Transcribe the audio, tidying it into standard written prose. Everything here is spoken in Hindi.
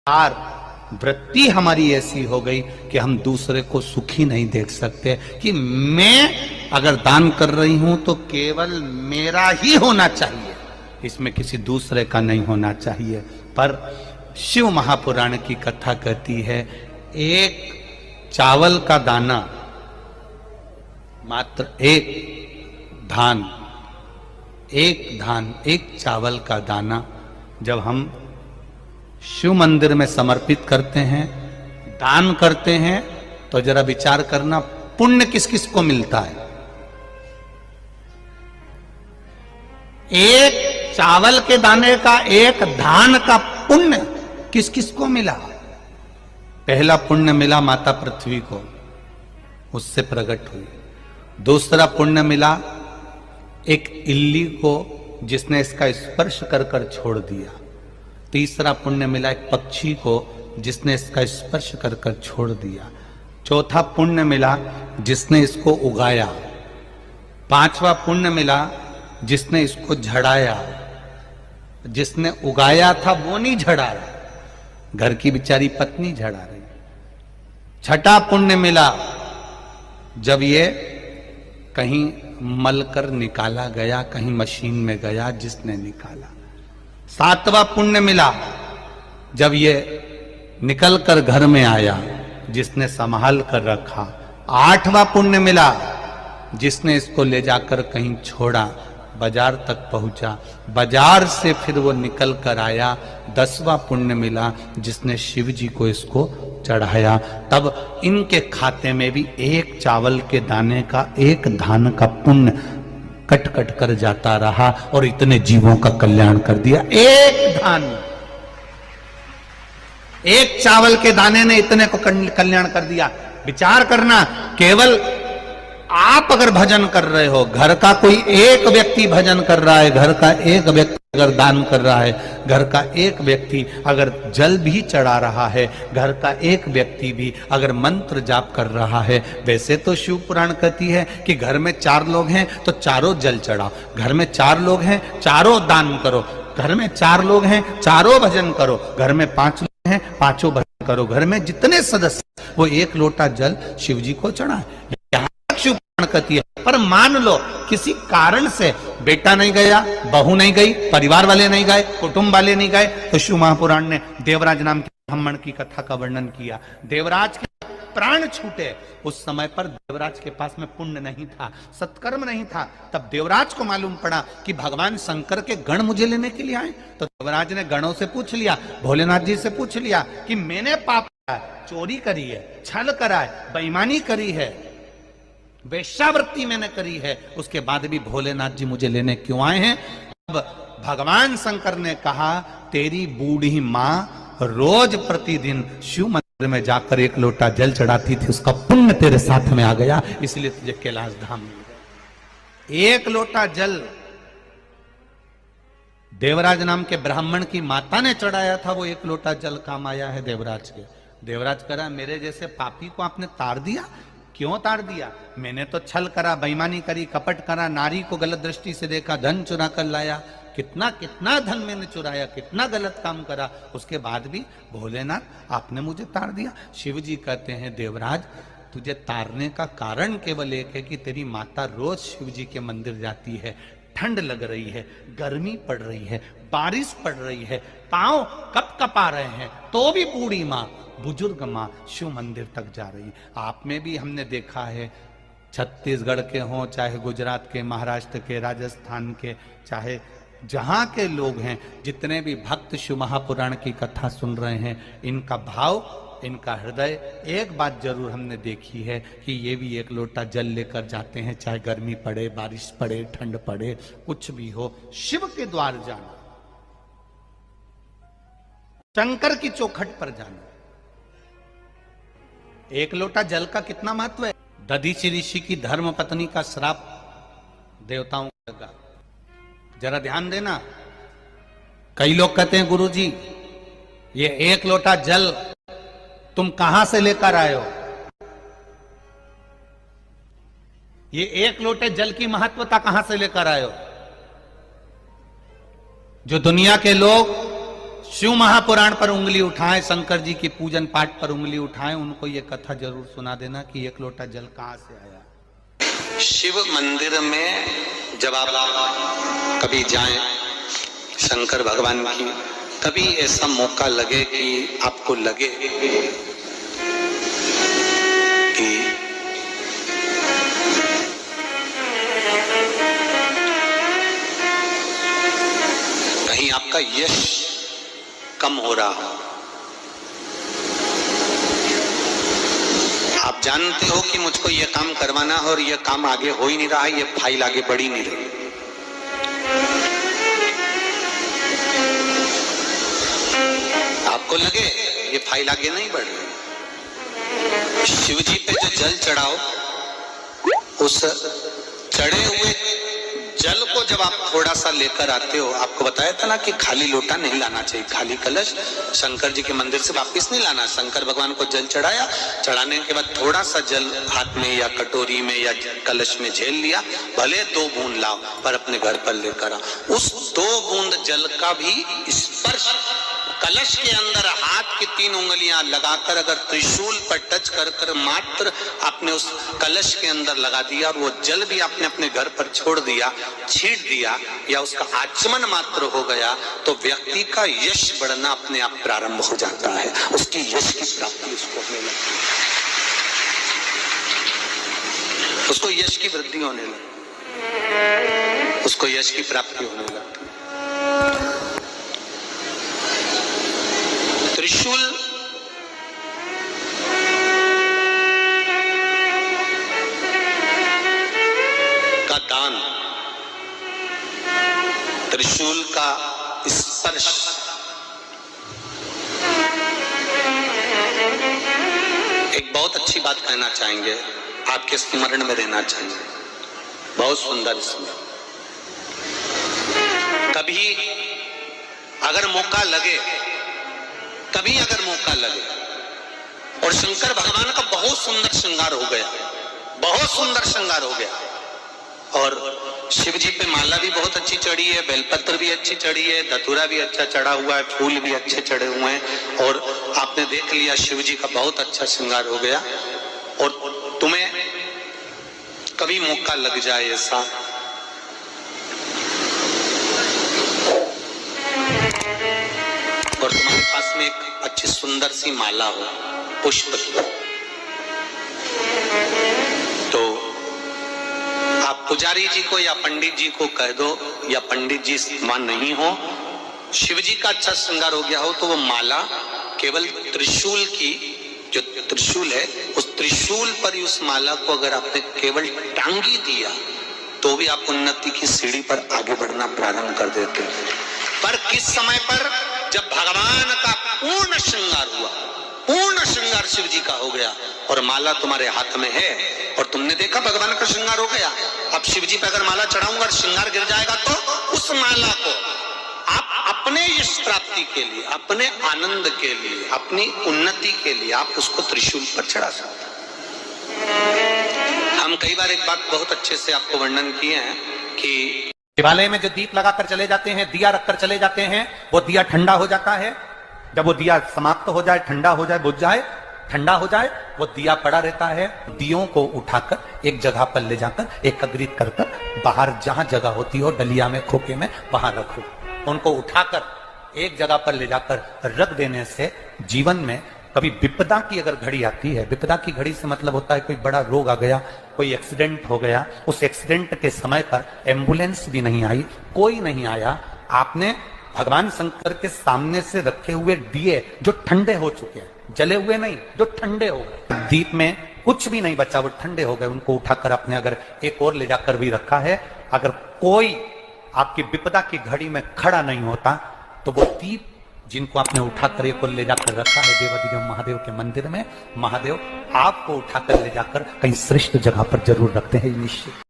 और वृत्ति हमारी ऐसी हो गई कि हम दूसरे को सुखी नहीं देख सकते, कि मैं अगर दान कर रही हूं तो केवल मेरा ही होना चाहिए, इसमें किसी दूसरे का नहीं होना चाहिए। पर शिव महापुराण की कथा कहती है, एक चावल का दाना, मात्र एक धान, एक चावल का दाना जब हम शिव मंदिर में समर्पित करते हैं, दान करते हैं, तो जरा विचार करना पुण्य किस किस को मिलता है। एक चावल के दाने का, एक धान का पुण्य किस किस को मिला। पहला पुण्य मिला माता पृथ्वी को, उससे प्रकट हुई। दूसरा पुण्य मिला एक इल्ली को, जिसने इसका स्पर्श कर कर छोड़ दिया। तीसरा पुण्य मिला एक पक्षी को, जिसने इसका स्पर्श कर कर छोड़ दिया। चौथा पुण्य मिला जिसने इसको उगाया। पांचवा पुण्य मिला जिसने इसको झड़ाया। जिसने उगाया था वो नहीं झड़ा रहा, घर की बेचारी पत्नी झड़ा रही। छठा पुण्य मिला जब ये कहीं मलकर निकाला गया, कहीं मशीन में गया, जिसने निकाला। सातवां पुण्य मिला जब ये निकल कर घर में आया, जिसने संभाल कर रखा। आठवां पुण्य मिला जिसने इसको ले जाकर कहीं छोड़ा, बाजार तक पहुंचा, बाजार से फिर वो निकल कर आया। 10वां पुण्य मिला जिसने शिव जी को इसको चढ़ाया। तब इनके खाते में भी एक चावल के दाने का, एक धान का पुण्य कट कट कर जाता रहा और इतने जीवों का कल्याण कर दिया। एक धान, एक चावल के दाने ने इतने को कल्याण कर दिया। विचार करना, केवल आप अगर भजन कर रहे हो, घर का कोई एक व्यक्ति भजन कर रहा है, घर का एक व्यक्ति अगर दान कर रहा है, घर का एक व्यक्ति अगर जल भी चढ़ा रहा है, घर का एक व्यक्ति भी अगर मंत्र जाप कर रहा है। वैसे तो शिव पुराण कहती है कि घर में 4 लोग हैं तो चारों जल चढ़ाओ, घर में 4 लोग हैं चारों दान करो, घर में 4 लोग हैं चारों भजन करो, घर में 5 लोग हैं 5 भजन करो, घर में जितने सदस्य वो 1 लोटा जल शिव जी को चढ़ाए। कहती है। पर मान लो किसी कारण से बेटा नहीं गया, बहू नहीं गई, परिवार वाले नहीं गए, कुटुंब वाले नहीं गए, तो शिव महापुराण ने देवराज नाम के ब्राह्मण की कथा का वर्णन किया। देवराज के प्राण छूटे, उस समय पर देवराज के पास में पुण्य नहीं था, सत्कर्म नहीं था। तब देवराज को मालूम पड़ा कि भगवान शंकर के गण मुझे लेने के लिए आए। तो देवराज ने गणों से पूछ लिया, भोलेनाथ जी से पूछ लिया कि मैंने पाप किया, चोरी करी है, छल करा है, बेईमानी करी है, वेश्यावृत्ति मैंने करी है, उसके बाद भी भोलेनाथ जी मुझे लेने क्यों आए हैं। अब भगवान शंकर ने कहा, तेरी बूढ़ी माँ रोज प्रतिदिन शिव मंदिर में जाकर 1 लोटा जल चढ़ाती थी, उसका पुण्य तेरे साथ में आ गया, इसलिए तुझे कैलाश धाम मिल गया। 1 लोटा जल देवराज नाम के ब्राह्मण की माता ने चढ़ाया था, वो 1 लोटा जल काम आया है देवराज के। देवराज करा, मेरे जैसे पापी को आपने तार दिया। क्यों तार दिया? मैंने तो छल करा, बेईमानी करी, कपट करा, नारी को गलत दृष्टि से देखा, धन चुरा कर लाया, कितना कितना धन मैंने चुराया, कितना गलत काम करा, उसके बाद भी भोलेनाथ आपने मुझे तार दिया। शिव जी कहते हैं, देवराज तुझे तारने का कारण केवल एक है कि तेरी माता रोज शिव जी के मंदिर जाती है, ठंड लग रही है, गर्मी पड़ रही है, बारिश पड़ रही है, पांव कप कपा रहे हैं, तो भी बूढ़ी माँ, बुजुर्ग माँ शिव मंदिर तक जा रही। आप में भी हमने देखा है, छत्तीसगढ़ के हों, चाहे गुजरात के, महाराष्ट्र के, राजस्थान के, चाहे जहां के लोग हैं, जितने भी भक्त शिव महापुराण की कथा सुन रहे हैं, इनका भाव, इनका हृदय, एक बात जरूर हमने देखी है कि ये भी 1 लोटा जल लेकर जाते हैं, चाहे गर्मी पड़े, बारिश पड़े, ठंड पड़े, कुछ भी हो, शिव के द्वार जाना, शंकर की चौखट पर जाना। 1 लोटा जल का कितना महत्व है। दधीचि ऋषि की धर्म पत्नी का श्राप देवताओं को लगा, जरा ध्यान देना। कई लोग कहते हैं, गुरुजी ये 1 लोटा जल तुम कहां से लेकर आए हो? ये 1 लोटे जल की महत्वता कहां से लेकर आए हो? जो दुनिया के लोग शिव महापुराण पर उंगली उठाएं, शंकर जी की पूजन पाठ पर उंगली उठाएं, उनको ये कथा जरूर सुना देना कि एक लोटा जल कहां से आया। शिव मंदिर में जब आप कभी जाएं शंकर भगवान की, कभी ऐसा मौका लगे कि आपको लगे कि कहीं आपका यश कम हो रहा हो, आप जानते हो कि मुझको ये काम करवाना है और ये काम आगे हो ही नहीं रहा है, ये फाइल आगे बढ़ ही नहीं रही, आपको लगे ये फाइल आगे नहीं बढ़ रही, शिव जी पे जो जल चढ़ाओ, उस चढ़े हुए जल को जब आप थोड़ा सा लेकर आते हो, आपको बताया था ना कि खाली लोटा नहीं लाना चाहिए, खाली कलश शंकर जी के मंदिर से वापस नहीं लाना। शंकर भगवान को जल चढ़ाया, चढ़ाने के बाद थोड़ा सा जल हाथ में या कटोरी में या कलश में झेल लिया, भले 2 बूंद लाओ पर अपने घर पर लेकर आओ। उस 2 बूंद जल का भी स्पर्श कलश के अंदर हाथ की 3 उंगलियां लगाकर अगर त्रिशूल पर टच कर कर मात्र आपने उस कलश के अंदर लगा दिया और वो जल भी आपने अपने घर पर छोड़ दिया, छींट दिया या उसका आचमन मात्र हो गया, तो व्यक्ति का यश बढ़ना अपने आप प्रारंभ हो जाता है, उसकी यश की प्राप्ति उसको होने लगती है, उसको यश की वृद्धि होने लगती, उसको यश की प्राप्ति होने लगती। त्रिशूल का दान, त्रिशूल का स्पर्श एक बहुत अच्छी बात कहना चाहेंगे, आपके स्मरण में रहना चाहिए, बहुत सुंदर इसमें। कभी अगर मौका लगे, कभी अगर मौका लगे और शंकर भगवान का बहुत सुंदर श्रृंगार हो गया, बहुत सुंदर श्रृंगार हो गया और शिव जी पे माला भी बहुत अच्छी चढ़ी है, बेलपत्र भी अच्छी चढ़ी है, धतूरा भी अच्छा चढ़ा हुआ है, फूल भी अच्छे चढ़े हुए हैं और आपने देख लिया शिव जी का बहुत अच्छा श्रृंगार हो गया और तुम्हें कभी मौका लग जाए ऐसा और तुम्हारे पास में एक अच्छी सुंदर सी माला हो पुष्प की, तो आप पुजारी जी को या पंडित जी को कह दो, या पंडित जी वहां नहीं हो, शिव जी का अच्छा श्रृंगार हो गया हो, तो वो माला केवल त्रिशूल की, जो त्रिशूल है उस त्रिशूल पर ही उस माला को अगर आपने केवल टांगी दिया तो भी आप उन्नति की सीढ़ी पर आगे बढ़ना प्रारंभ कर देते हैं। पर किस समय पर? जब भगवान का पूर्ण श्रृंगार हुआ, पूर्ण श्रृंगार शिव जी का हो गया और माला तुम्हारे हाथ में है और तुमने देखा भगवान का श्रृंगार हो गया, अब शिव जी पे अगर माला चढ़ाऊंगा और श्रृंगार गिर जाएगा तो उस माला को आप अपने यश प्राप्ति के लिए, अपने आनंद के लिए, अपनी उन्नति के लिए आप उसको त्रिशूल पर चढ़ा सकते हैं। हम कई बार एक बात बहुत अच्छे से आपको वर्णन किए हैं कि शिवालय में जो दीप लगाकर चले जाते हैं, दिया रखकर चले जाते हैं, वो दिया ठंडा हो जाता है, जब वो दिया समाप्त हो जाए, ठंडा हो जाए, बुझ जाए, ठंडा हो जाए, वो दिया पड़ा रहता है। दियों को उठाकर एक जगह पर ले जाकर एकत्रित कर बाहर जहां जगह होती हो डलिया में, खोखे में, वहां रखो। उनको उठाकर एक जगह पर ले जाकर रख देने से जीवन में कभी विपदा की अगर घड़ी आती है, विपदा की घड़ी से मतलब होता है कोई बड़ा रोग आ गया, कोई एक्सीडेंट हो गया, उस एक्सीडेंट के समय पर एम्बुलेंस भी नहीं आई, कोई नहीं आया, आपने भगवान शंकर के सामने से रखे हुए दिए जो ठंडे हो चुके हैं, जले हुए नहीं, जो ठंडे हो गए, दीप में कुछ भी नहीं बचा, वो ठंडे हो गए, उनको उठाकर आपने अगर एक और ले जाकर भी रखा है, अगर कोई आपकी विपदा की घड़ी में खड़ा नहीं होता तो वो दीप जिनको आपने उठाकर एक और ले जाकर रखा है देवाधिदेव महादेव के मंदिर में, महादेव आपको उठाकर ले जाकर कहीं श्रेष्ठ जगह पर जरूर रखते हैं निश्चित।